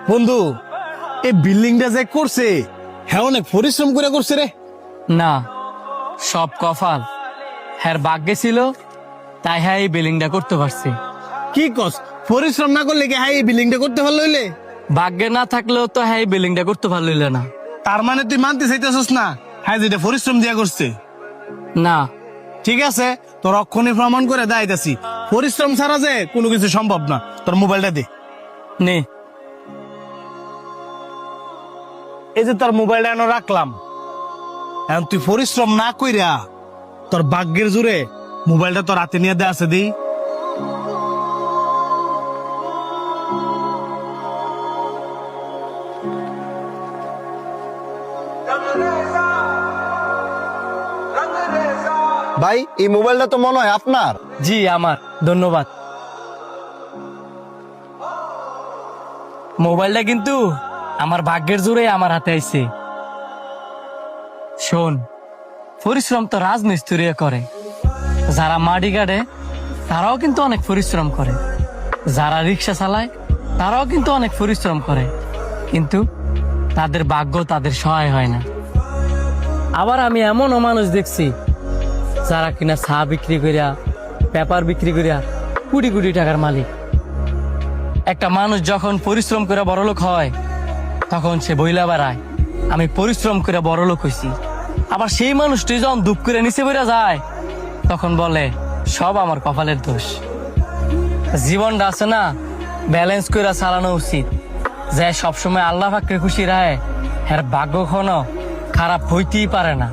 বন্ধু, এই বিল্ডিংটা যে করছে হ্যাঁ অনেক পরিশ্রম করে করছে রে। না, সব কপাল। হ্যার ভাগ্যে ছিল, তাই হ্যাঁ এই বিল্ডিংটা করতে পারছি। কি কস, পরিশ্রম না করলে কি হ্যাঁ এই বিল্ডিংটা করতে পারলো হইলে? ভাগ্যে না থাকলেও তো হ্যাঁ এই বিল্ডিংটা করতে পারলিল না। তার মানে তুই মানতে চাইতেছস না হ্যাঁ যেটা পরিশ্রম দিয়া করছে? না, ঠিক আছে, তোর অক্ষণে প্রমাণ করে দাইতাছি পরিশ্রম ছাড়া যে কোনো কিছু সম্ভব না। তোর মোবাইলটা দে। নে। এই যে তোর মোবাইলটা এনে রাখলাম, এখন তুই পরিশ্রম না কইরা তোর ভাগ্যের জোরে মোবাইলটা তোর হাতে নিয়ে দেয়া আছে দি। ভাই, এই মোবাইলটা তো মনে হয় আপনার। জি আমার, ধন্যবাদ। মোবাইলটা কিন্তু আমার ভাগ্যের জোরে আমার হাতে আইছে। শোন, পরিশ্রম তো রাজমিস্ত্রি করে, যারা মাটি কাটে তারাও কিন্তু অনেক পরিশ্রম করে, যারা রিক্সা চালায় তারাও কিন্তু অনেক পরিশ্রম করে, কিন্তু তাদের ভাগ্য তাদের সহায় হয় না। আবার আমি এমনও মানুষ দেখছি যারা কিনা চা বিক্রি করিয়া, পেপার বিক্রি করিয়া কোটি কোটি টাকার মালিক। একটা মানুষ যখন পরিশ্রম করে বড়লোক হয় তখন সে বইলা বেড়ায় আমি পরিশ্রম করে বড়লোক হইছি। আবার সেই মানুষটি যখন দুঃখ করে নিচে বেড়ে যায় তখন বলে সব আমার কপালের দোষ। জীবনটা আছে না, ব্যালেন্স করে চালানো উচিত। যে সবসময় আল্লাহ পাককে খুশি রাখে, এর ভাগ্য কখনো খারাপ হইতেই পারে না।